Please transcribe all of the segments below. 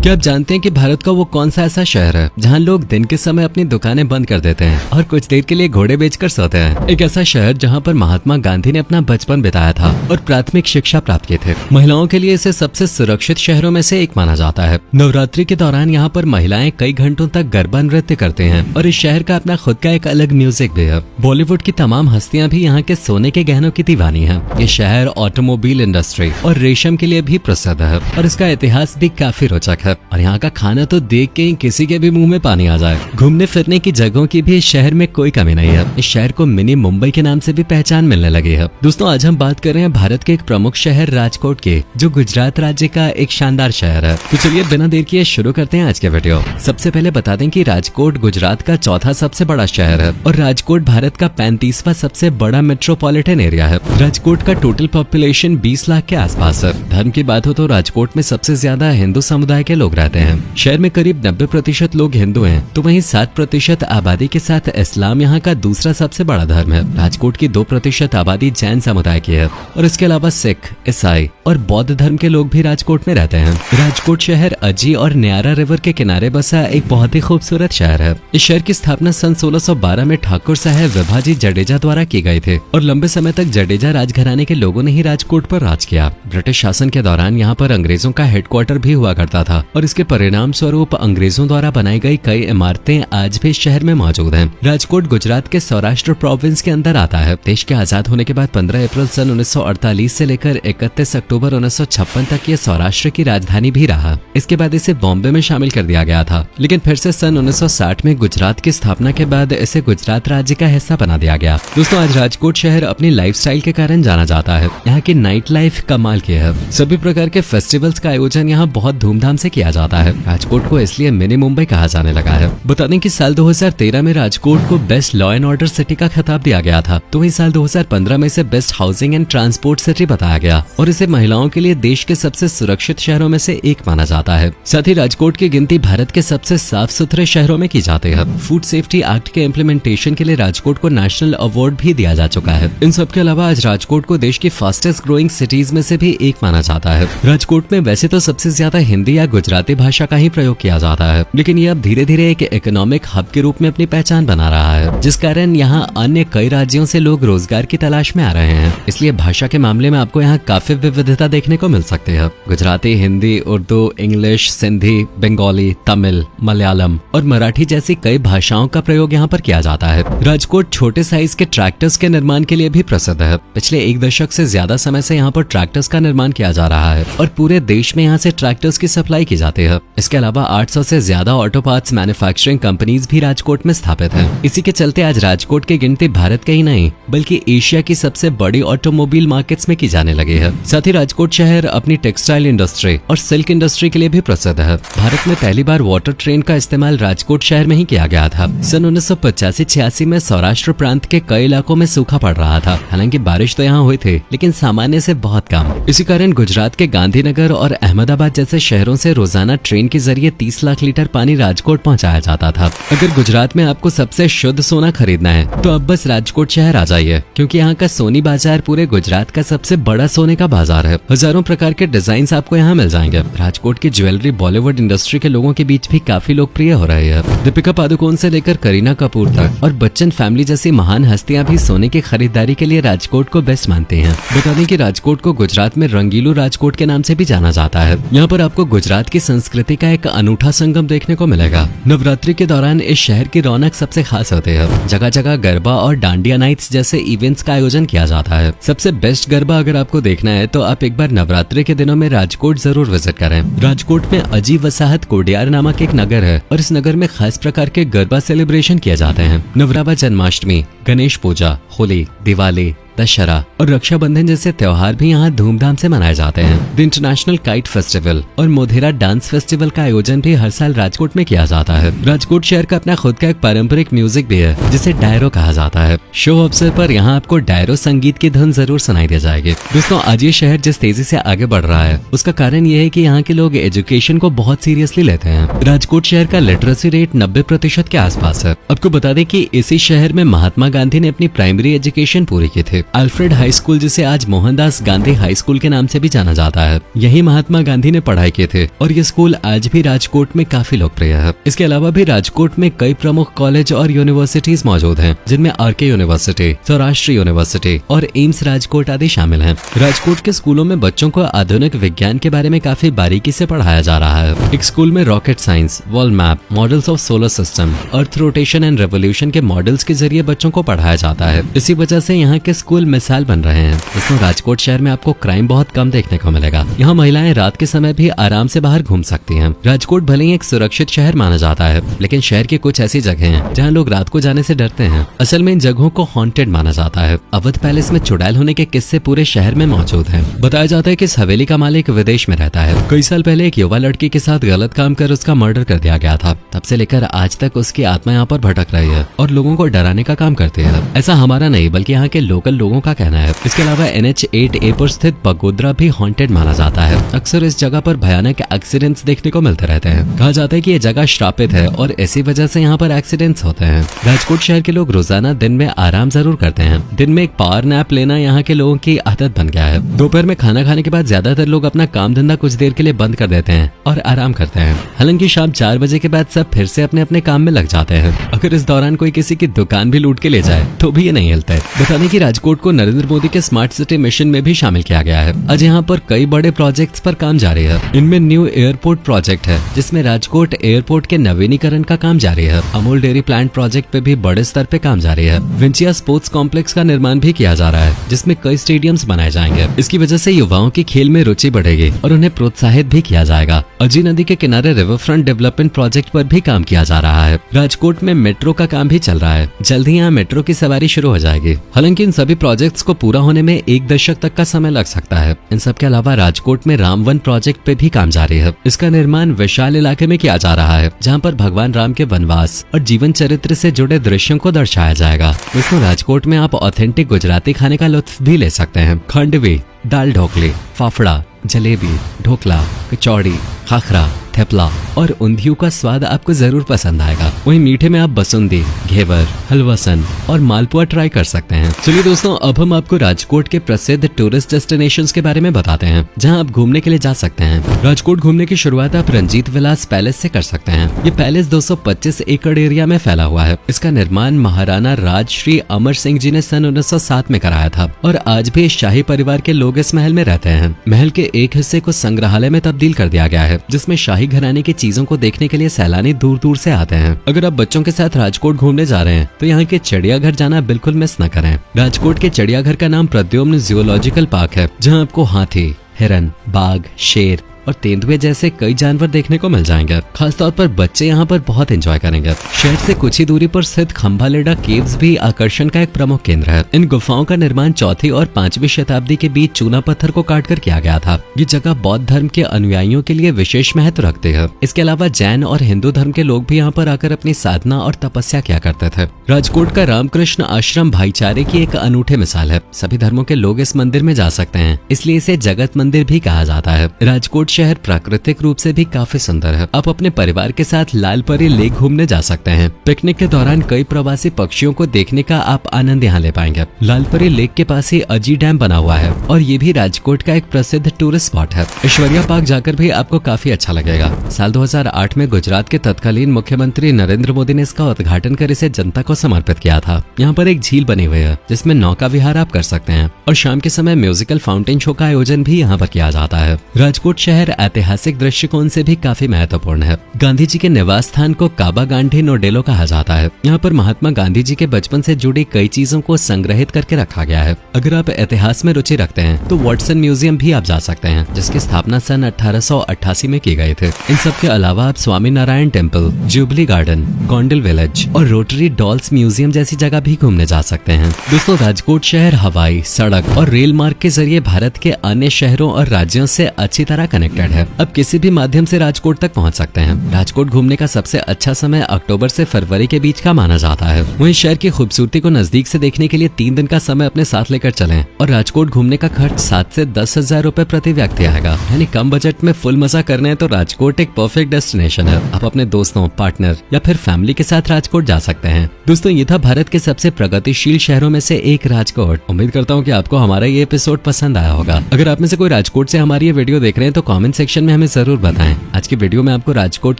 क्या आप जानते हैं कि भारत का वो कौन सा ऐसा शहर है जहां लोग दिन के समय अपनी दुकानें बंद कर देते हैं और कुछ देर के लिए घोड़े बेचकर सोते हैं। एक ऐसा शहर जहां पर महात्मा गांधी ने अपना बचपन बिताया था और प्राथमिक शिक्षा प्राप्त की थी। महिलाओं के लिए इसे सबसे सुरक्षित शहरों में से एक माना जाता है। नवरात्रि के दौरान यहाँ पर महिलाएं कई घंटों तक गरबा नृत्य करते हैं और इस शहर का अपना खुद का एक अलग म्यूजिक भी है। बॉलीवुड की तमाम हस्तियां भी यहाँ के सोने के गहनों की दीवानी है। ये शहर ऑटोमोबाइल इंडस्ट्री और रेशम के लिए भी प्रसिद्ध है और इसका इतिहास भी काफी रोचक है। और यहाँ का खाना तो देख के ही किसी के भी मुंह में पानी आ जाए। घूमने फिरने की जगहों की भी इस शहर में कोई कमी नहीं है। इस शहर को मिनी मुंबई के नाम से भी पहचान मिलने लगी है। दोस्तों, आज हम बात कर रहे हैं भारत के एक प्रमुख शहर राजकोट के, जो गुजरात राज्य का एक शानदार शहर है। तो चलिए बिना देर किए शुरू करते हैं आज के वीडियो। सबसे पहले बता दें कि राजकोट गुजरात का चौथा सबसे बड़ा शहर है और राजकोट भारत का 35वां सबसे बड़ा मेट्रोपॉलिटन एरिया है। राजकोट का टोटल पॉपुलेशन 20 लाख के आसपास है। धर्म की बात हो तो राजकोट में सबसे ज्यादा हिंदू समुदाय के लोग रहते हैं। शहर में करीब 90% लोग हिंदू हैं, तो वहीं 7% आबादी के साथ इस्लाम यहाँ का दूसरा सबसे बड़ा धर्म है। राजकोट की 2% आबादी जैन समुदाय की है और इसके अलावा सिख, ईसाई और बौद्ध धर्म के लोग भी राजकोट में रहते हैं। राजकोट शहर अजी और न्यारा रिवर के किनारे बसा एक बहुत ही खूबसूरत शहर है। इस शहर की स्थापना सन 1612 में ठाकुर साहेब विभाजी जडेजा द्वारा की गई थी और लंबे समय तक जडेजा राजघराने के लोगों ने ही राजकोट पर राज किया। ब्रिटिश शासन के दौरान यहाँ पर अंग्रेजों का हेडक्वार्टर भी हुआ करता था और इसके परिणाम स्वरूप अंग्रेजों द्वारा बनाई गई कई इमारतें आज भी शहर में मौजूद हैं। राजकोट गुजरात के सौराष्ट्र प्रोविंस के अंदर आता है। देश के आजाद होने के बाद 15 अप्रैल सन 1948 से लेकर 31 अक्टूबर 1956 तक ये सौराष्ट्र की राजधानी भी रहा। इसके बाद इसे बॉम्बे में शामिल कर दिया गया था, लेकिन फिर से सन 1960 में गुजरात की स्थापना के बाद इसे गुजरात राज्य का हिस्सा बना दिया गया। दोस्तों, आज राजकोट शहर अपनी लाइफस्टाइल के कारण जाना जाता है। यहाँ की नाइट लाइफ कमाल की है। सभी प्रकार के फेस्टिवल्स का आयोजन यहाँ बहुत धूमधाम से किया जाता है। राजकोट को इसलिए मिनी मुंबई कहा जाने लगा है। बता दें कि साल 2013 में राजकोट को best law and order city का खिताब दिया गया था, तो वहीं साल 2015 में इसे best housing and transport city बताया गया और इसे महिलाओं के लिए देश के सबसे सुरक्षित शहरों में से एक माना जाता है। साथ ही राजकोट की गिनती भारत के सबसे साफ सुथरे शहरों में की जाती है। फूड सेफ्टी एक्ट के इम्प्लीमेंटेशन के लिए राजकोट को नेशनल अवार्ड भी दिया जा चुका है। इन सब के अलावा आज राजकोट को देश की फास्टेस्ट ग्रोइंग सिटीज में से भी एक माना जाता है। राजकोट में वैसे तो सबसे ज्यादा हिंदी या गुजराती भाषा का ही प्रयोग किया जाता है, लेकिन यह अब धीरे धीरे एक इकोनॉमिक हब के रूप में अपनी पहचान बना रहा है, जिस कारण यहाँ अन्य कई राज्यों से लोग रोजगार की तलाश में आ रहे हैं। इसलिए भाषा के मामले में आपको यहाँ काफी विविधता देखने को मिल सकती है। गुजराती, हिंदी, उर्दू, इंग्लिश, सिंधी, बंगाली, तमिल, मलयालम और मराठी जैसी कई भाषाओं का प्रयोग यहाँ पर किया जाता है। राजकोट छोटे साइज के ट्रैक्टर्स के निर्माण के लिए भी प्रसिद्ध है। पिछले 1 दशक से ज्यादा समय से यहाँ पर ट्रैक्टर्स का निर्माण किया जा रहा है और पूरे देश में यहाँ से ट्रैक्टर्स की सप्लाई की जाती है। इसके अलावा 800 से ज्यादा ऑटो पार्ट्स मैन्युफैक्चरिंग कंपनीज भी राजकोट में स्थापित हैं। इसी के चलते आज राजकोट की गिनती भारत के ही नहीं बल्कि एशिया की सबसे बड़ी ऑटोमोबाइल मार्केट्स में की जाने लगी है। साथ ही राजकोट शहर अपनी टेक्सटाइल इंडस्ट्री और सिल्क इंडस्ट्री के लिए भी प्रसिद्ध है। भारत में पहली बार वाटर ट्रेन का इस्तेमाल राजकोट शहर में ही किया गया था। सन 1985-86 में सौराष्ट्र प्रांत के कई इलाकों में सूखा पड़ रहा था। हालांकि बारिश तो यहाँ हुई थी, लेकिन सामान्य से बहुत कम। इसी कारण गुजरात के गांधीनगर और अहमदाबाद जैसे शहरों से रोजाना ट्रेन के जरिए 30 लाख लीटर पानी राजकोट पहुंचाया जाता था। अगर गुजरात में आपको सबसे शुद्ध सोना खरीदना है तो अब बस राजकोट शहर आ जाइए, क्योंकि यहाँ का सोनी बाजार पूरे गुजरात का सबसे बड़ा सोने का बाजार है। हजारों प्रकार के डिजाइन आपको यहाँ मिल जाएंगे। राजकोट की ज्वेलरी बॉलीवुड इंडस्ट्री के लोगों के बीच भी काफी लोकप्रिय हो रही है। दीपिका पादुकोण से लेकर करीना कपूर तक और बच्चन फैमिली जैसी महान हस्तियां भी सोने की खरीदारी के लिए राजकोट को बेस्ट मानती हैं। बता दें कि राजकोट को गुजरात में रंगीलू राजकोट के नाम से भी जाना जाता है। यहाँ पर आपको गुजरात की संस्कृति का एक अनूठा संगम देखने को मिलेगा। नवरात्रि के दौरान इस शहर की रौनक सबसे खास होती है। जगह जगह गरबा और डांडिया नाइट्स जैसे इवेंट्स का आयोजन किया जाता है। सबसे बेस्ट गरबा अगर आपको देखना है तो आप एक बार नवरात्रि के दिनों में राजकोट जरूर विजिट करें। राजकोट में अजी वसाहत कोडियार नामक एक नगर है और इस नगर में खास प्रकार के गरबा सेलिब्रेशन किए जाते हैं। नवरात्रि, जन्माष्टमी, गणेश पूजा, होली, दिवाली, दशहरा और रक्षाबंधन जैसे त्योहार भी यहाँ धूमधाम से मनाए जाते हैं। द इंटरनेशनल काइट फेस्टिवल और मोधेरा डांस फेस्टिवल का आयोजन भी हर साल राजकोट में किया जाता है। राजकोट शहर का अपना खुद का एक पारंपरिक म्यूजिक भी है, जिसे डायरो कहा जाता है। शो अवसर पर यहाँ आपको डायरो संगीत की धुन जरूर सुनाई दे जाएगी। दोस्तों, आज ये शहर जिस तेजी से आगे बढ़ रहा है उसका कारण ये है कि यहाँ के लोग एजुकेशन को बहुत सीरियसली लेते हैं। राजकोट शहर का लिटरेसी रेट 90% के आसपास है। आपको बता दें कि इसी शहर में महात्मा गांधी ने अपनी प्राइमरी एजुकेशन पूरी की थी। अल्फ्रेड हाई स्कूल, जिसे आज मोहनदास गांधी हाई स्कूल के नाम से भी जाना जाता है, यही महात्मा गांधी ने पढ़ाई किए थे और ये स्कूल आज भी राजकोट में काफी लोकप्रिय है। इसके अलावा भी राजकोट में कई प्रमुख कॉलेज और यूनिवर्सिटीज मौजूद हैं, जिनमें आरके यूनिवर्सिटी, सौराष्ट्र यूनिवर्सिटी और एम्स राजकोट आदि शामिल हैं। राजकोट के स्कूलों में बच्चों को आधुनिक विज्ञान के बारे में काफी बारीकी से पढ़ाया जा रहा है। एक स्कूल में rocket science, world map, models of solar system, earth rotation and revolution के मॉडल्स के जरिए बच्चों को पढ़ाया जाता है। इसी वजह से यहाँ के स्कूल मिसाल बन रहे हैं। इसमें राजकोट शहर में आपको क्राइम बहुत कम देखने को मिलेगा। यहाँ महिलाएं रात के समय भी आराम से बाहर घूम सकती हैं। राजकोट भले ही एक सुरक्षित शहर माना जाता है, लेकिन शहर की कुछ ऐसी जगह हैं जहाँ लोग रात को जाने से डरते हैं। असल में इन जगहों को हॉन्टेड माना जाता है। अवध पैलेस में चुड़ैल होने के किस्से पूरे शहर में मौजूद हैं। बताया जाता है कि इस हवेली का मालिक विदेश में रहता है। कई साल पहले एक युवा लड़की के साथ गलत काम कर उसका मर्डर कर दिया गया था। तब से लेकर आज तक उसकी आत्मा यहाँ पर भटक रही है और लोगों को डराने का काम करती है। ऐसा हमारा नहीं बल्कि यहाँ के लोकल लोगों का कहना है। इसके अलावा NH8A पर स्थित पगोदरा भी हॉन्टेड माना जाता है। अक्सर इस जगह पर भयानक एक्सीडेंट्स देखने को मिलते रहते हैं। कहा जाता है कि ये जगह श्रापित है और इसी वजह से यहाँ पर एक्सीडेंट्स होते हैं। राजकोट शहर के लोग रोजाना दिन में आराम जरूर करते हैं। दिन में एक पावर नैप लेना यहाँ के लोगों की आदत बन गया है। दोपहर में खाना खाने के बाद ज्यादातर लोग अपना काम धंधा कुछ देर के लिए बंद कर देते हैं और आराम करते हैं। हालांकि शाम 4 बजे के बाद सब फिर से अपने अपने काम में लग जाते हैं। अगर इस दौरान कोई किसी की दुकान भी लूट के ले जाए तो भी ये नहीं हिलते। बताने की राजकोट को नरेंद्र मोदी के स्मार्ट सिटी मिशन में भी शामिल किया गया है। आज यहाँ पर कई बड़े प्रोजेक्ट्स पर काम जारी है। इनमें न्यू एयरपोर्ट प्रोजेक्ट है, जिसमें राजकोट एयरपोर्ट के नवीनीकरण का काम जारी है। अमूल डेयरी प्लांट प्रोजेक्ट पे भी बड़े स्तर पे काम जारी है। विंचिया स्पोर्ट्स कॉम्प्लेक्स का निर्माण भी किया जा रहा है, जिसमें कई स्टेडियम्स बनाए जाएंगे। इसकी वजह से युवाओं की खेल में रुचि बढ़ेगी और उन्हें प्रोत्साहित भी किया जाएगा। अजी नदी के किनारे रिवर फ्रंट डेवलपमेंट प्रोजेक्ट पर भी काम किया जा रहा है। राजकोट में मेट्रो का काम भी चल रहा है। जल्द ही यहाँ मेट्रो की सवारी शुरू हो जाएगी। हालांकि इन सभी प्रोजेक्ट्स को पूरा होने में 1 दशक तक का समय लग सकता है। इन सब के अलावा राजकोट में रामवन प्रोजेक्ट पे भी काम जारी है। इसका निर्माण विशाल इलाके में किया जा रहा है, जहाँ पर भगवान राम के वनवास और जीवन चरित्र से जुड़े दृश्यों को दर्शाया जाएगा। इसमें राजकोट में आप ऑथेंटिक गुजराती खाने का लुत्फ भी ले सकते हैं। खांडवी, दाल ढोकली, फाफड़ा, जलेबी, ढोकला, कचौड़ी, खाखरा, थेपला और ऊंधियू का स्वाद आपको जरूर पसंद आएगा। वहीं मीठे में आप बसुंदी, घेवर, हलवासन और मालपुआ ट्राई कर सकते हैं। चलिए दोस्तों, अब हम आपको राजकोट के प्रसिद्ध टूरिस्ट डेस्टिनेशंस के बारे में बताते हैं, जहां आप घूमने के लिए जा सकते हैं। राजकोट घूमने की शुरुआत आप रंजीत विलास पैलेस से कर सकते हैं। ये पैलेस 225 एकड़ एरिया में फैला हुआ है। इसका निर्माण महाराणा राजश्री अमर सिंह जी ने सन 1907 में कराया था और आज भी शाही परिवार के लोग इस महल में रहते हैं। महल के एक हिस्से को संग्रहालय में तब्दील कर दिया गया है, जिसमें शाही घराने की चीजों को देखने के लिए सैलानी दूर दूर से आते हैं। अगर आप बच्चों के साथ राजकोट घूमने जा रहे हैं तो यहाँ के चिड़ियाघर जाना बिल्कुल मिस न करें। राजकोट के चिड़ियाघर का नाम प्रद्युम्न जूलॉजिकल पार्क है, जहाँ आपको हाथी, हिरन, बाघ, शेर और तेंदुए जैसे कई जानवर देखने को मिल जाएंगे। खासतौर पर बच्चे यहाँ पर बहुत एंजॉय करेंगे। शहर से कुछ ही दूरी पर स्थित खंभालेडा केव्स भी आकर्षण का एक प्रमुख केंद्र है। इन गुफाओं का निर्माण 4वीं और 5वीं शताब्दी के बीच चूना पत्थर को काटकर किया गया था। ये जगह बौद्ध धर्म के अनुयायियों के लिए विशेष महत्व रखती है। इसके अलावा जैन और हिंदू धर्म के लोग भी यहाँ पर आकर अपनी साधना और तपस्या किया करते थे। राजकोट का रामकृष्ण आश्रम भाईचारे की एक अनूठे मिसाल है। सभी धर्मों के लोग इस मंदिर में जा सकते हैं, इसलिए इसे जगत मंदिर भी कहा जाता है। राजकोट शहर प्राकृतिक रूप से भी काफी सुंदर है। आप अपने परिवार के साथ लालपरी लेक घूमने जा सकते हैं। पिकनिक के दौरान कई प्रवासी पक्षियों को देखने का आप आनंद यहाँ ले पाएंगे। लालपरी लेक के पास ही अजी डैम बना हुआ है और ये भी राजकोट का एक प्रसिद्ध टूरिस्ट स्पॉट है। ऐश्वर्या पार्क जाकर भी आपको काफी अच्छा लगेगा। साल 2008 में गुजरात के तत्कालीन मुख्यमंत्री नरेंद्र मोदी ने इसका उद्घाटन कर इसे जनता को समर्पित किया था। यहाँ पर एक झील बनी हुई है, जिसमें नौका विहार आप कर सकते हैं और शाम के समय म्यूजिकल फाउंटेन शो का आयोजन भी यहाँ पर किया जाता है। राजकोट शहर ऐतिहासिक दृष्टिकोण से भी काफी महत्वपूर्ण है। गांधी जी के निवास स्थान को काबा गांधी नोडेलो कहा जाता है। यहाँ पर महात्मा गांधी जी के बचपन से जुड़ी कई चीजों को संग्रहित करके रखा गया है। अगर आप इतिहास में रुचि रखते हैं तो वॉटसन म्यूजियम भी आप जा सकते हैं, जिसकी स्थापना सन 1888 में की गई थी। इन सब के अलावा आप Swami Narayan temple, jubilee garden, Gondal village और रोटरी डॉल्स म्यूजियम जैसी जगह भी घूमने जा सकते हैं। दोस्तों, राजकोट शहर हवाई, सड़क और रेल मार्ग के जरिए भारत के अन्य शहरों और राज्यों से अच्छी तरह कनेक्ट कनेक्टेड है। अब किसी भी माध्यम से राजकोट तक पहुंच सकते हैं। राजकोट घूमने का सबसे अच्छा समय अक्टूबर से फरवरी के बीच का माना जाता है। वहीं शहर की खूबसूरती को नजदीक से देखने के लिए 3 दिन का समय अपने साथ लेकर चलें और राजकोट घूमने का खर्च 7 से 10,000 रूपए प्रति व्यक्ति आएगा। यानी कम बजट में फुल मजा करना है तो राजकोट एक परफेक्ट डेस्टिनेशन है। आप अपने दोस्तों, पार्टनर या फिर फैमिली के साथ राजकोट जा सकते हैं। दोस्तों, ये था भारत के सबसे प्रगतिशील शहरों में से एक राजकोट। उम्मीद करता हूँ कि आपको हमारा ये एपिसोड पसंद आया होगा। अगर आप में से कोई राजकोट से हमारी ये वीडियो देख रहे हैं तो कमेंट सेक्शन में हमें जरूर बताएं आज की वीडियो में आपको राजकोट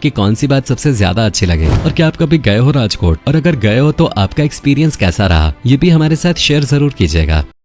की कौन सी बात सबसे ज्यादा अच्छी लगे और क्या आप कभी गए हो राजकोट, और अगर गए हो तो आपका एक्सपीरियंस कैसा रहा, ये भी हमारे साथ शेयर जरूर कीजिएगा।